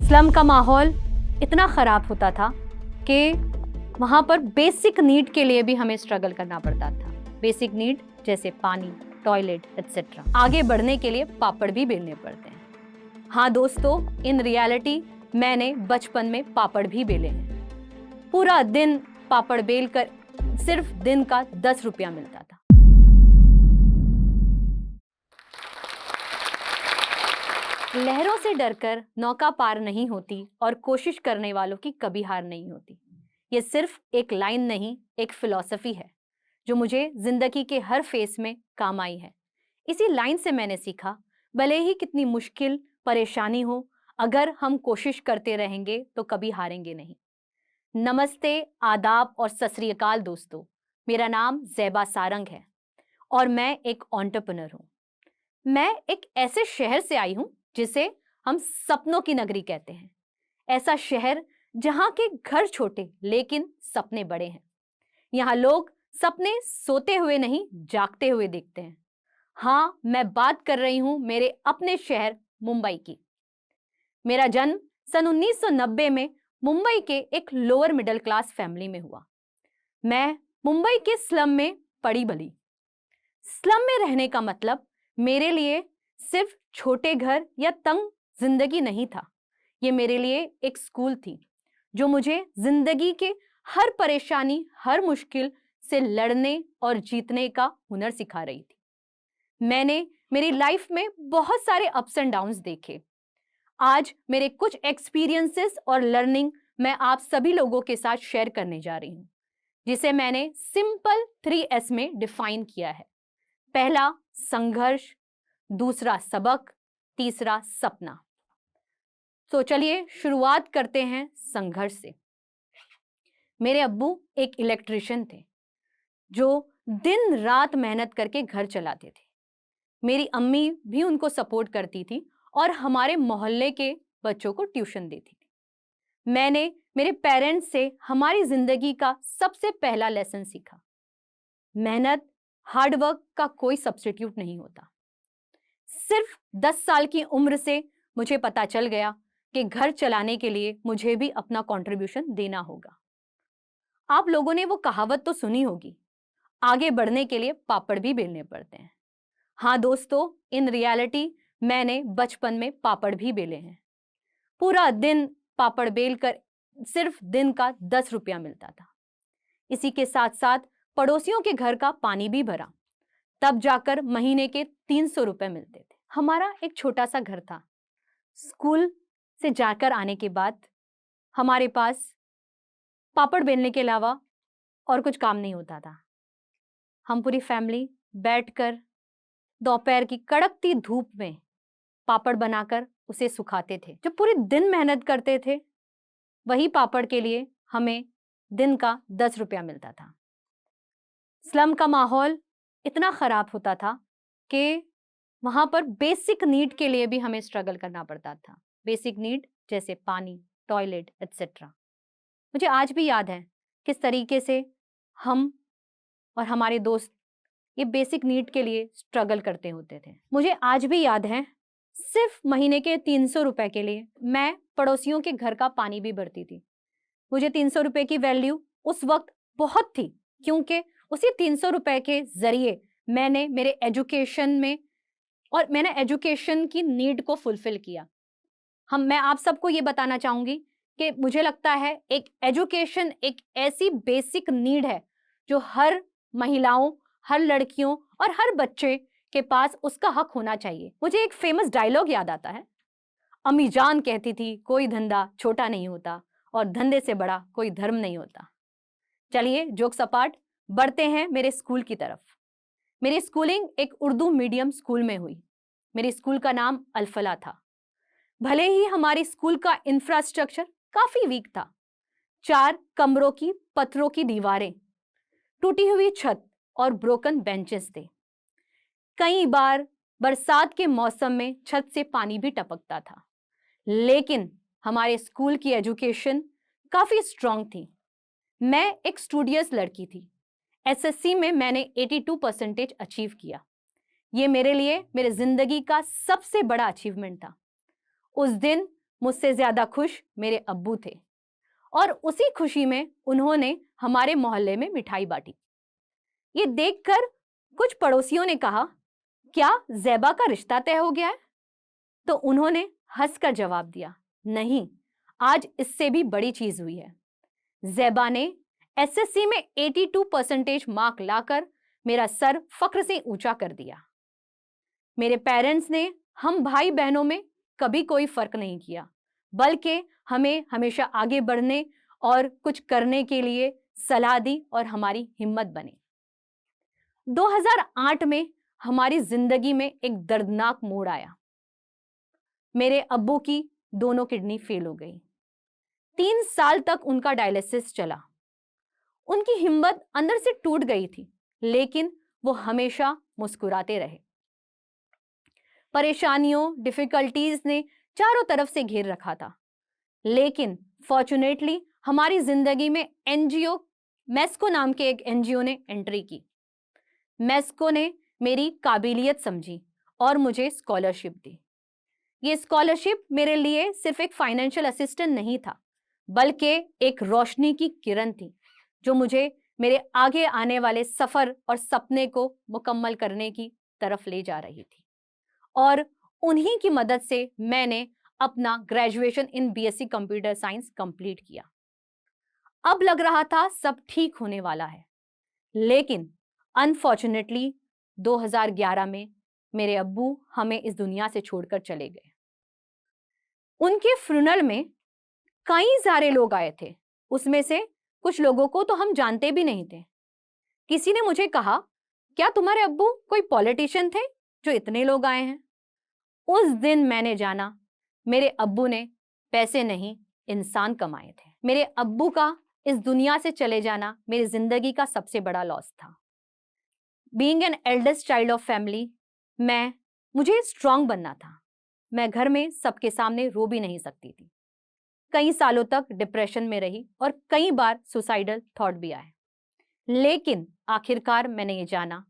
Slum का माहौल इतना ख़राब होता था कि वहाँ पर बेसिक नीड के लिए भी हमें स्ट्रगल करना पड़ता था। बेसिक नीड जैसे पानी, टॉयलेट एटसेट्रा। आगे बढ़ने के लिए पापड़ भी बेलने पड़ते हैं। हाँ दोस्तों, इन रियलिटी मैंने बचपन में पापड़ भी बेले हैं। पूरा दिन पापड़ बेल कर सिर्फ दिन का 10 रुपया मिलता था। लहरों से डरकर नौका पार नहीं होती और कोशिश करने वालों की कभी हार नहीं होती। ये सिर्फ एक लाइन नहीं, एक फिलॉसफी है जो मुझे जिंदगी के हर फेस में काम आई है। इसी लाइन से मैंने सीखा, भले ही कितनी मुश्किल परेशानी हो, अगर हम कोशिश करते रहेंगे तो कभी हारेंगे नहीं। नमस्ते, आदाब और सत श्री अकाल दोस्तों। मेरा नाम ज़ैबा सारंग है और मैं एक एंटरप्रेन्योर हूँ। मैं एक ऐसे शहर से आई हूँ जिसे हम सपनों की नगरी कहते हैं। ऐसा शहर जहाँ के घर छोटे लेकिन सपने बड़े हैं। यहाँ लोग सपने सोते हुए नहीं, जागते हुए देखते हैं। हाँ, मैं बात कर रही हूँ मेरे अपने शहर मुंबई की। मेरा जन्म सन 1990 में मुंबई के एक लोअर मिडिल क्लास फैमिली में हुआ। मैं मुंबई के स्लम में पड़ी बड़ी। स्लम में रहने का मतलब मेरे लिए सिर्फ छोटे घर या तंग जिंदगी नहीं था। ये मेरे लिए एक स्कूल थी जो मुझे जिंदगी के हर परेशानी, हर मुश्किल से लड़ने और जीतने का हुनर सिखा रही थी। मैंने मेरी लाइफ में बहुत सारे अप्स एंड डाउन्स देखे। आज मेरे कुछ एक्सपीरियंसेस और लर्निंग मैं आप सभी लोगों के साथ शेयर करने जा रही हूं, जिसे मैंने सिंपल 3S में डिफाइन किया है। पहला संघर्ष, दूसरा सबक, तीसरा सपना। तो चलिए शुरुआत करते हैं संघर्ष से। मेरे अब्बू एक इलेक्ट्रिशियन थे जो दिन रात मेहनत करके घर चलाते थे। मेरी अम्मी भी उनको सपोर्ट करती थी और हमारे मोहल्ले के बच्चों को ट्यूशन देती थी। मैंने मेरे पेरेंट्स से हमारी जिंदगी का सबसे पहला लेसन सीखा। मेहनत, हार्डवर्क का कोई सब्स्टिट्यूट नहीं होता। सिर्फ 10 साल की उम्र से मुझे पता चल गया कि घर चलाने के लिए मुझे भी अपना कंट्रीब्यूशन देना होगा। आप लोगों ने वो कहावत तो सुनी होगी, आगे बढ़ने के लिए पापड़ भी बेलने पड़ते हैं। हाँ दोस्तों, इन रियलिटी मैंने बचपन में पापड़ भी बेले हैं। पूरा दिन पापड़ बेल कर सिर्फ दिन का 10 रुपया मिलता था। इसी के साथ साथ पड़ोसियों के घर का पानी भी भरा, तब जाकर महीने के 300 रुपए मिलते थे। हमारा एक छोटा सा घर था। स्कूल से जाकर आने के बाद हमारे पास पापड़ बेलने के अलावा और कुछ काम नहीं होता था। हम पूरी फैमिली बैठकर दोपहर की कड़कती धूप में पापड़ बनाकर उसे सुखाते थे। जब पूरे दिन मेहनत करते थे, वही पापड़ के लिए हमें दिन का 10 रुपया मिलता था। स्लम का माहौल इतना खराब होता था कि वहां पर बेसिक नीड के लिए भी हमें स्ट्रगल करना पड़ता था। बेसिक नीड जैसे पानी, टॉयलेट एटसेट्रा। मुझे आज भी याद है किस तरीके से हम और हमारे दोस्त ये बेसिक नीड के लिए स्ट्रगल करते होते थे। मुझे आज भी याद है, सिर्फ महीने के 300 रुपए के लिए मैं पड़ोसियों के घर का पानी भी भरती थी। मुझे 300 रुपए की वैल्यू उस वक्त बहुत थी, क्योंकि उसी 300 रुपए के जरिए मैंने मेरे एजुकेशन में और मैंने एजुकेशन की नीड को फुलफिल किया। मैं आप सबको ये बताना चाहूंगी कि मुझे लगता है एक एजुकेशन एक ऐसी बेसिक नीड है जो हर महिलाओं, हर लड़कियों और हर बच्चे के पास उसका हक होना चाहिए। मुझे एक फेमस डायलॉग याद आता है। अम्मी जान कहती थी, कोई धंधा छोटा नहीं होता और धंधे से बड़ा कोई धर्म नहीं होता। चलिए जोक सपाट, बढ़ते हैं मेरे स्कूल की तरफ। मेरी स्कूलिंग एक उर्दू मीडियम स्कूल में हुई। मेरी स्कूल का नाम अल-फलाह था। भले ही हमारी स्कूल का इंफ्रास्ट्रक्चर काफी वीक था। 4 कमरों की पत्थरों की दीवारें, टूटी हुई छत और ब्रोकन बेंचेस थे। कई बार बरसात के मौसम में छत से पानी भी टपकता था, लेकिन हमारे स्कूल की एजुकेशन काफी स्ट्रांग थी। मैं एक स्टूडियस लड़की थी। एसएससी में मैंने 82% अचीव किया। ये मेरे लिए मेरे जिंदगी का सबसे बड़ा अचीवमेंट था। उस दिन मुझसे ज्यादा खुश मेरे अब्बू थे और उसी खुशी में उन्होंने हमारे मोहल्ले में मिठाई बांटी। ये देखकर कुछ पड़ोसियों ने कहा, क्या ज़ैबा का रिश्ता तय हो गया है? तो उन्होंने हंसकर जवाब दिया, नहीं, आज इससे भी बड़ी चीज हुई है। ज़ैबा ने एसएससी में 82% मार्क लाकर मेरा सर फख्र से ऊंचा कर दिया। मेरे पेरेंट्स ने हम भाई बहनों में कभी कोई फर्क नहीं किया, बल्कि हमें हमेशा आगे बढ़ने और कुछ करने के लिए सलाह दी और हमारी हिम्मत बनी। 2008 में हमारी जिंदगी में एक दर्दनाक मोड़ आया। मेरे अब्बू की दोनों किडनी फेल हो गई। 3 साल तक उनका डायलिसिस चला। उनकी हिम्मत अंदर से टूट गई थी, लेकिन वो हमेशा मुस्कुराते रहे। परेशानियों, डिफिकल्टीज ने चारों तरफ से घेर रखा था, लेकिन फॉर्चुनेटली हमारी जिंदगी में एनजीओ मेस्को नाम के एक एनजीओ ने एंट्री की। मेस्को ने मेरी काबिलियत समझी और मुझे स्कॉलरशिप दी। ये स्कॉलरशिप मेरे लिए सिर्फ एक फाइनेंशियल असिस्टेंट नहीं था, बल्कि एक रोशनी की किरण थी जो मुझे मेरे आगे आने वाले सफर और सपने को मुकम्मल करने की तरफ ले जा रही थी। और उन्हीं की मदद से मैंने अपना graduation in BSc computer science complete किया। अब लग रहा था सब ठीक होने वाला है, लेकिन अनफॉर्चुनेटली 2011 में मेरे अब्बू हमें इस दुनिया से छोड़कर चले गए। उनके फ्यूनरल में कई सारे लोग आए थे, उसमें से कुछ लोगों को तो हम जानते भी नहीं थे। किसी ने मुझे कहा, क्या तुम्हारे अब्बू कोई पॉलिटिशियन थे जो इतने लोग आए हैं? उस दिन मैंने जाना मेरे अब्बू ने पैसे नहीं, इंसान कमाए थे। मेरे अब्बू का इस दुनिया से चले जाना मेरी जिंदगी का सबसे बड़ा लॉस था। Being an eldest child of family, मुझे स्ट्रांग बनना था। मैं घर में सबके सामने रो भी नहीं सकती थी। कई सालों तक डिप्रेशन में रही और कई बार सुसाइडल थॉट भी आए, लेकिन आखिरकार मैंने ये जाना,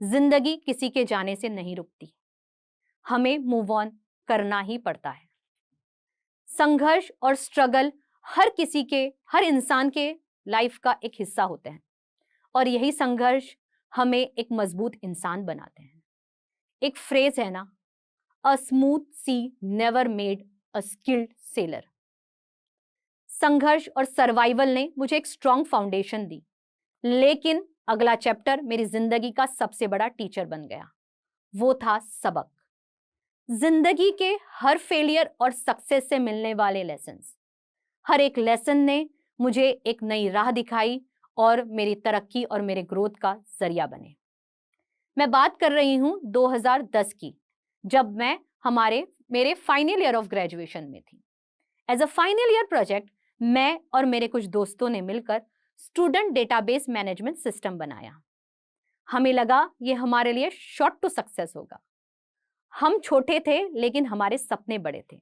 जिंदगी किसी के जाने से नहीं रुकती, हमें मूव ऑन करना ही पड़ता है। संघर्ष और स्ट्रगल हर इंसान के लाइफ का एक हिस्सा होते हैं और यही संघर्ष हमें एक मजबूत इंसान बनाते हैं। एक फ्रेज है ना, a smooth sea never made a skilled sailor. संघर्ष और सर्वाइवल ने मुझे एक स्ट्रॉन्ग फाउंडेशन दी, लेकिन अगला चैप्टर मेरी जिंदगी का सबसे बड़ा टीचर बन गया। वो था सबक। जिंदगी के हर फेलियर और सक्सेस से मिलने वाले लेसन्स, हर एक लेसन ने मुझे एक नई राह दिखाई और मेरी तरक्की और मेरे ग्रोथ का जरिया बने। मैं बात कर रही हूं 2010 की, जब मैं मेरे फाइनल ईयर ऑफ ग्रेजुएशन में थी। As a final year project मैं और मेरे कुछ दोस्तों ने मिलकर स्टूडेंट डेटाबेस मैनेजमेंट सिस्टम बनाया। हमें लगा ये हमारे लिए शॉर्ट टू सक्सेस होगा। हम छोटे थे, लेकिन हमारे सपने बड़े थे।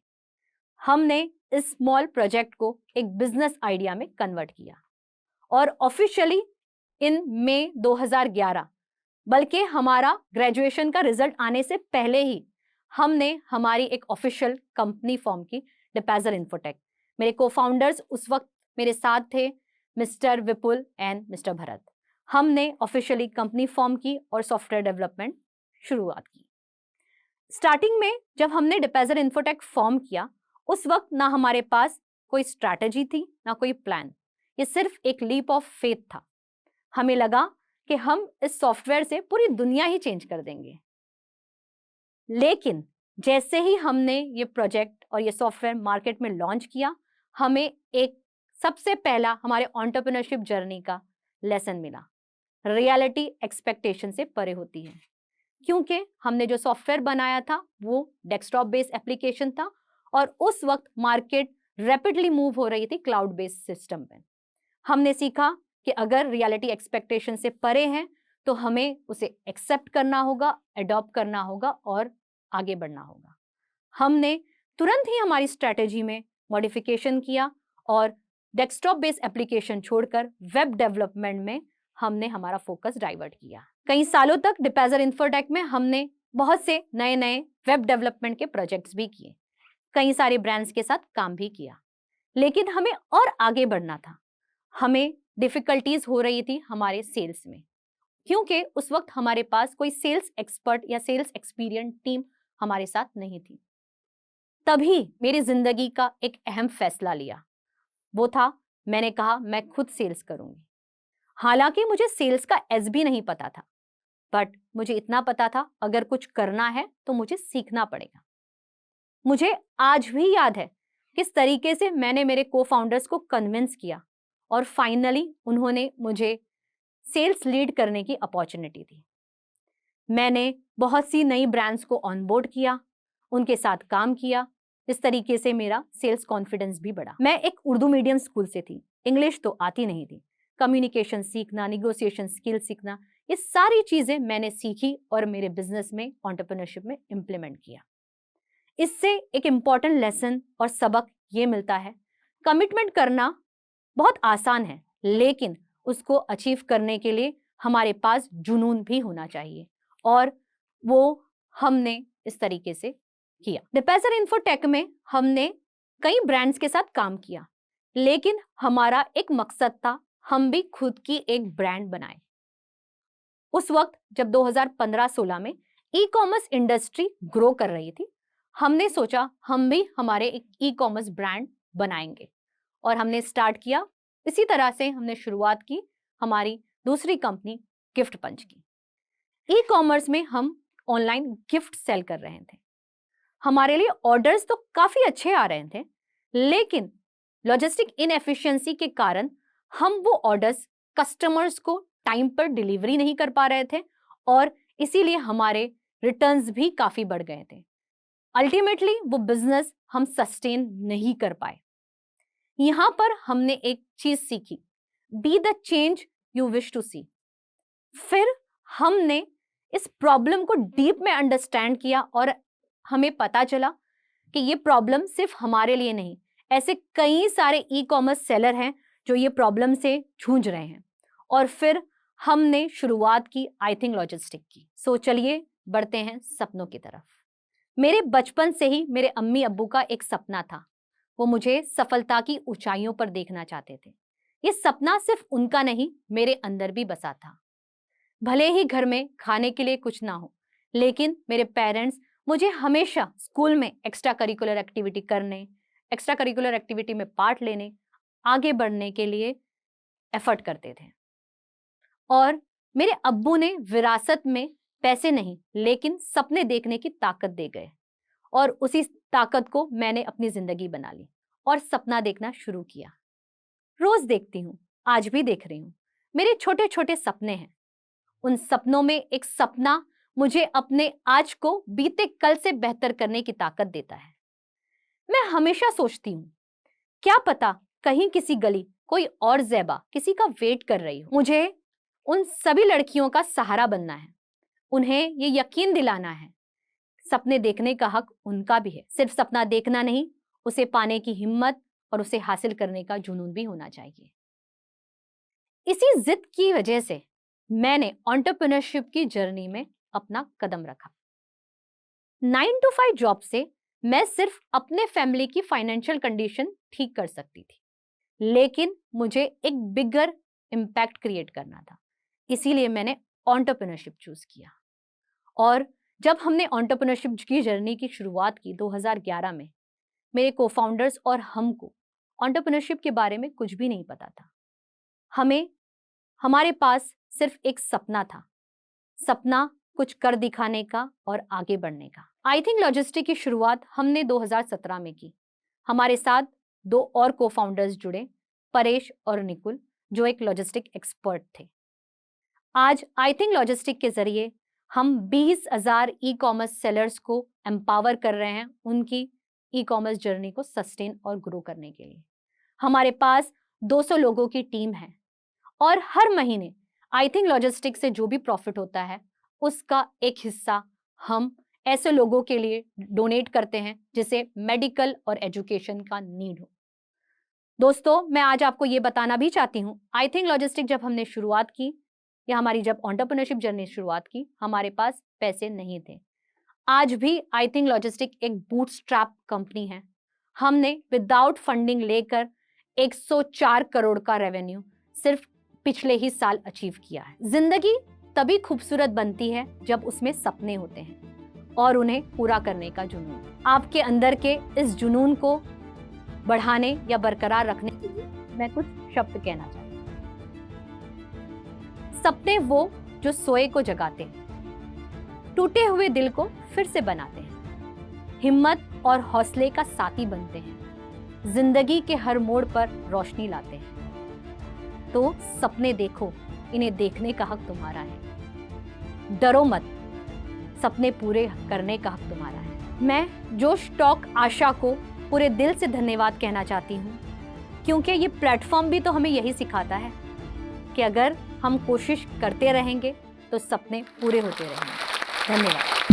हमने इस स्मॉल प्रोजेक्ट को एक बिजनेस आइडिया में कन्वर्ट किया और ऑफिशियली इन मई 2011, बल्कि हमारा ग्रेजुएशन का रिजल्ट आने से पहले ही हमने हमारी एक ऑफिशियल कंपनी फॉर्म की, डिपैजर इन्फोटेक। मेरे को-फाउंडर्स उस वक्त मेरे साथ थे, mister Vipul and mister Bharat. हमने ऑफिशियली कंपनी फॉर्म की और सॉफ्टवेयर डेवलपमेंट शुरुआत की। स्टार्टिंग में जब हमने डिपैजर इन्फोटेक फॉर्म किया, उस वक्त ना हमारे पास कोई स्ट्रैटेजी थी, ना कोई प्लान। ये सिर्फ एक लीप ऑफ फेथ था। हमें लगा कि हम इस सॉफ्टवेयर से पूरी दुनिया ही चेंज कर देंगे। लेकिन जैसे ही हमने ये प्रोजेक्ट और ये सॉफ्टवेयर मार्केट में लॉन्च किया, हमें एक सबसे पहला हमारे एंटरप्रेन्योरशिप जर्नी का लेसन मिला। रियलिटी एक्सपेक्टेशन से परे होती है, क्योंकि हमने जो सॉफ्टवेयर बनाया था वो डेस्कटॉप बेस्ड एप्लीकेशन था और उस वक्त मार्केट रैपिडली मूव हो रही थी क्लाउड बेस्ड सिस्टम पे। हमने सीखा कि अगर रियलिटी एक्सपेक्टेशन से परे हैं तो हमें उसे एक्सेप्ट करना होगा, अडॉप्ट करना होगा और आगे बढ़ना होगा। हमने तुरंत ही हमारी स्ट्रैटेजी में मॉडिफिकेशन किया और डेस्कटॉप बेस्ड एप्लीकेशन छोड़कर वेब डेवलपमेंट में हमने हमारा फोकस डाइवर्ट किया। कई सालों तक डिपैजर इन्फोटेक में हमने बहुत से नए नए वेब डेवलपमेंट के प्रोजेक्ट्स भी किए। कई सारे ब्रांड्स के साथ काम भी किया, लेकिन हमें और आगे बढ़ना था। हमें डिफिकल्टीज हो रही थी हमारे सेल्स में, क्योंकि उस वक्त हमारे पास कोई सेल्स एक्सपर्ट या सेल्स एक्सपीरियंस टीम हमारे साथ नहीं थी। तभी मेरी जिंदगी का एक अहम फैसला लिया, वो था मैंने कहा मैं खुद सेल्स करूंगी। हालांकि मुझे सेल्स का एस भी नहीं पता था, बट मुझे इतना पता था अगर कुछ करना है तो मुझे सीखना पड़ेगा। मुझे आज भी याद है किस तरीके से मैंने मेरे को फाउंडर्स को कन्विंस किया और फाइनली उन्होंने मुझे सेल्स लीड करने की अपॉर्चुनिटी दी। मैंने बहुत सी नई ब्रांड्स को ऑनबोर्ड किया, उनके साथ काम किया। इस तरीके से मेरा सेल्स कॉन्फिडेंस भी बढ़ा। मैं एक उर्दू मीडियम स्कूल से थी, इंग्लिश तो आती नहीं थी। कम्युनिकेशन सीखना, निगोशिएशन स्किल सीखना, ये सारी चीजें मैंने सीखी और मेरे बिजनेस में, एंटरप्रेन्योरशिप में इम्प्लीमेंट किया। इससे एक इम्पॉर्टेंट लेसन और सबक ये मिलता है, कमिटमेंट करना बहुत आसान है, लेकिन उसको अचीव करने के लिए हमारे पास जुनून भी होना चाहिए, और वो हमने इस तरीके से किया। डिपेसर इन्फोटेक में हमने कई ब्रांड्स के साथ काम किया, लेकिन हमारा एक मकसद था, हम भी खुद की एक ब्रांड बनाए। उस वक्त जब 2015-16 में ई कॉमर्स इंडस्ट्री ग्रो कर रही थी, हमने सोचा हम भी हमारे एक ई कॉमर्स ब्रांड बनाएंगे, और हमने स्टार्ट किया। इसी तरह से हमने शुरुआत की हमारी दूसरी कंपनी गिफ्ट पंच की। ई कॉमर्स में हम ऑनलाइन गिफ्ट सेल कर रहे थे। हमारे लिए ऑर्डर्स तो काफी अच्छे आ रहे थे, लेकिन लॉजिस्टिक इनएफिशिएंसी के कारण हम वो ऑर्डर्स कस्टमर्स को टाइम पर डिलीवरी नहीं कर पा रहे थे, और इसीलिए हमारे रिटर्न्स भी काफी बढ़ गए थे। अल्टीमेटली वो बिजनेस हम सस्टेन नहीं कर पाए। यहां पर हमने एक चीज सीखी, be the change you wish to see. फिर हमने इस प्रॉब्लम को डीप में अंडरस्टैंड किया, और हमें पता चला कि ये प्रॉब्लम सिर्फ हमारे लिए नहीं, ऐसे कई सारे ई कॉमर्स सेलर हैं जो ये प्रॉब्लम से जूझ रहे हैं। और फिर हमने शुरुआत की आई थिंक लॉजिस्टिक की। सो चलिए बढ़ते हैं सपनों की तरफ। मेरे बचपन से ही मेरे अम्मी अब्बू का एक सपना था, वो मुझे सफलता की ऊंचाइयों पर देखना चाहते थे। ये सपना सिर्फ उनका नहीं, मेरे अंदर भी बसा था। भले ही घर में खाने के लिए कुछ ना हो, लेकिन मेरे पेरेंट्स मुझे हमेशा स्कूल में एक्स्ट्रा करिकुलर एक्टिविटी करने, एक्स्ट्रा करिकुलर एक्टिविटी में पार्ट लेने, आगे बढ़ने के लिए एफर्ट करते थे। और मेरे अब्बू ने विरासत में पैसे नहीं, लेकिन सपने देखने की ताकत दे गए, और उसी ताकत को मैंने अपनी जिंदगी बना ली और सपना देखना शुरू किया। रोज देखती हूँ, आज भी देख रही हूँ। मेरे छोटे छोटे सपने हैं। उन सपनों में एक सपना मुझे अपने आज को बीते कल से बेहतर करने की ताकत देता है। मैं हमेशा सोचती हूँ, क्या पता कहीं किसी गली कोई और ज़ैबा किसी का वेट कर रही हो। मुझे उन सभी लड़कियों का सहारा बनना है, उन्हें ये यकीन दिलाना है, सपने देखने का हक उनका भी है। सिर्फ सपना देखना नहीं, उसे पाने की हिम्मत और उसे हासिल करने का जुनून भी होना चाहिए। इसी जिद की वजह से मैंने एंटरप्रेन्योरशिप की जर्नी में अपना कदम रखा। 9 to 5 जॉब से मैं सिर्फ अपने फैमिली की फाइनेंशियल कंडीशन ठीक कर सकती थी, लेकिन मुझे एक बिगर इम्पैक्ट क्रिएट करना था। इसीलिए मैंने एंटरप्रेन्योरशिप चूज किया। और जब हमने एंटरप्रेन्योरशिप की जर्नी की शुरुआत की 2011 में, मेरे को-फाउंडर्स और हमको एंटरप्रेन्योरशिप के बारे में कुछ भी नहीं पता था। हमारे पास सिर्फ एक सपना था, सपना कुछ कर दिखाने का और आगे बढ़ने का। आई थिंक लॉजिस्टिक की शुरुआत हमने 2017 में की। हमारे साथ 2 और को-फाउंडर्स जुड़े, परेश और निकुल, जो एक लॉजिस्टिक एक्सपर्ट थे। आज आई थिंक लॉजिस्टिक के जरिए हम 20,000 ई कॉमर्स सेलर्स को एम्पावर कर रहे हैं उनकी ई कॉमर्स जर्नी को सस्टेन और ग्रो करने के लिए। हमारे पास 200 लोगों की टीम है, और हर महीने आई थिंक लॉजिस्टिक से जो भी प्रॉफिट होता है उसका एक हिस्सा हम ऐसे लोगों के लिए डोनेट करते हैं जिसे मेडिकल और एजुकेशन का नीड हो। दोस्तों, मैं आज आपको ये बताना भी चाहती हूँ, आई थिंक लॉजिस्टिक जब हमने शुरुआत की, या हमारी जब एंटरप्रेन्योरशिप जर्नी शुरुआत की, हमारे पास पैसे नहीं थे। आज भी आई थिंक लॉजिस्टिक एक बूटस्ट्रैप कंपनी है। हमने विदाउट फंडिंग लेकर 104 करोड़ का रेवेन्यू सिर्फ पिछले ही साल अचीव किया है। जिंदगी तभी खूबसूरत बनती है जब उसमें सपने होते हैं और उन्हें पूरा करने का जुनून। आपके अंदर के इस जुनून को बढ़ाने या बरकरार रखने के लिए मैं कुछ शब्द कहना चाहती हूँ। सपने वो जो सोए को जगाते हैं, टूटे हुए दिल को फिर से बनाते हैं, हिम्मत और हौसले का साथी बनते हैं, जिंदगी के हर मोड़ पर रोशनी लाते हैं। तो सपने देखो, इन्हें देखने का हक तुम्हारा है। डरो मत, सपने पूरे करने का हक तुम्हारा है। मैं जोश टॉक आशा को पूरे दिल से धन्यवाद कहना चाहती हूँ, क्योंकि ये प्लेटफॉर्म भी तो हमें यही सिखाता है कि अगर हम कोशिश करते रहेंगे तो सपने पूरे होते रहेंगे। धन्यवाद।